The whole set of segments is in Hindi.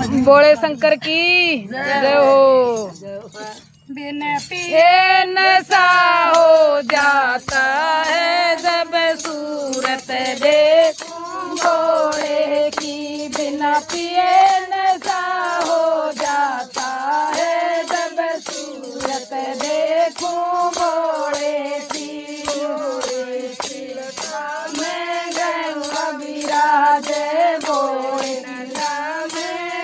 बोले शंकर की जय हो। बिना पिए नशा हो जाता है जब सूरत देखूं भोले की। बिना पिए नशा हो जाता है जब सूरत देखूं भोले की। मैं गंगा विराजे भोले में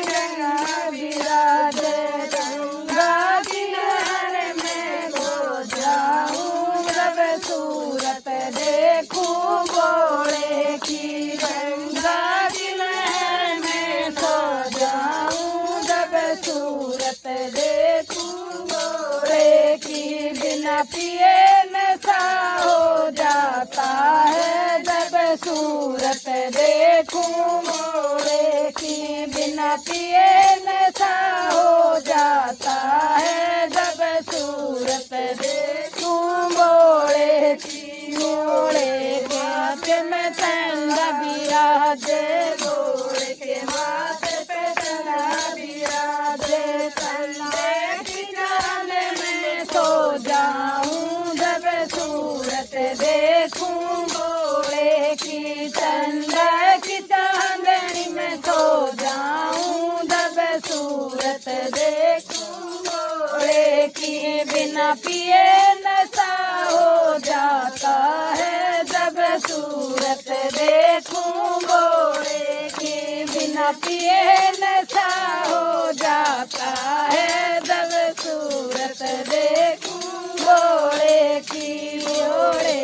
गंगा विराजे। गंगा किनारे में हो जाऊं जब सूरत देखूं भोले की। गंगा किनारे में सो जाऊं जब सूरत देखूं भोले की। बिना पिए नशा हो जाता है जब सूरत देखूं भोले की। बिना पिए नशा हो जाता है जब सूरत देखूं भोले की। भोले के हाथ में चंदा विराजे। भोले के माथे पे चंदा विराजे। चंदे की चांद में सो जाऊं जब सूरत देखूं भोले की। चंदा की चांदनी में सो जाऊं जब सूरत देखूं भोले की। बिना पिए नशा हो जाता है जब सूरत देखूं भोले की। बिना पिए नशा हो जाता है जब सूरत देखूं भोले की। भोले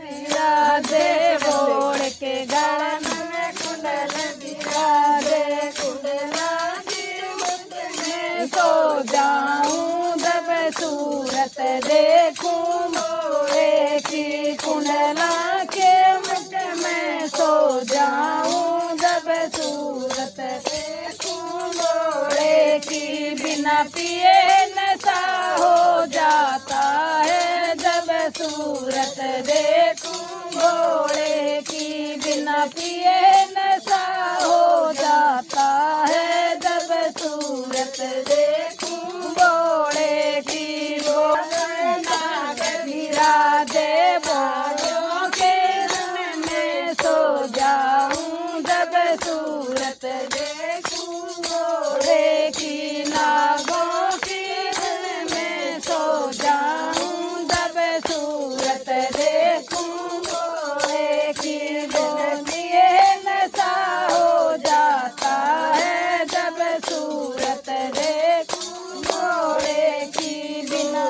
विराजे भोले के गले में कुंडल विराजे। कुंडला की मुठ में सो जाऊं जब सूरत देखूं भोले की। कुंडला के मुठ में सो जाऊं जब सूरत देखूं भोले की। बिना पिए नशा हो जाता है जब सूरत देखूं भोले की। बिना पिए नशा हो जाता है जब सूरत देखूं भोले की। भोले नाग विराजे भोलों के रंग में सो जाऊं जब सूरत देखूं भोले की। नागों की रंग में सो जाऊं जब सूरत देखूं भोले की। बोलिए नशा हो जाता है जब सूरत देखूं भोले की। बिना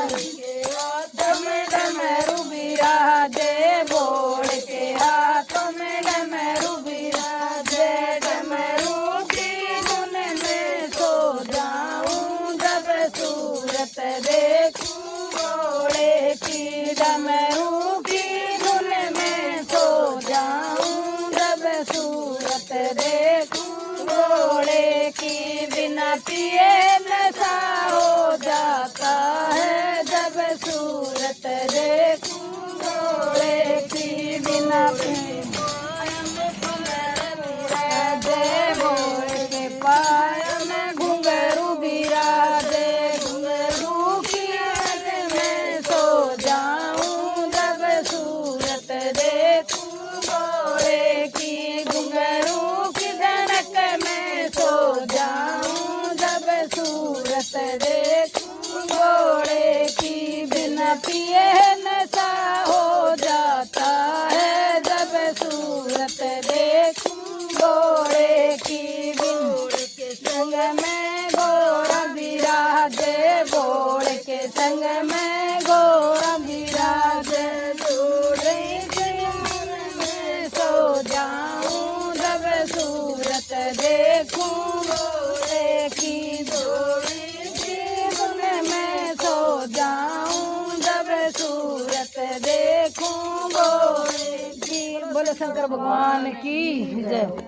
दम डमरू विराजे भोले के हाथों में डमरू विराजे। डमरू की धुन में सो जाऊं जब सूरत देखूं भोले की। डमरू की धुन में सो जाऊं जब सूरत देखूं भोले की। बिना पिए नशा हो जाता है जब सूरत देखूं भोले की। बिना पिए विराजे भोले के पाय में घुंघरू विराजे। घुंघरू की आग में सो जाऊं जब सूरत देखूं भोले की। घुंघरू की धनक में सो जाऊं जब सूरत देखूं भोले की। बिना पिए नशा हो जाता है जब सूरत देखूं भोले की। भोले के संग में घोड़ा विराजे। भोले के संग में घोड़ा विराजे। जोड़े जीवन में सो जाऊं जब सूरत देखूं भोले की। जोड़े जीवन में सो जाऊं जब सूरत देखूं भोले की। बोले शंकर भगवान की जय।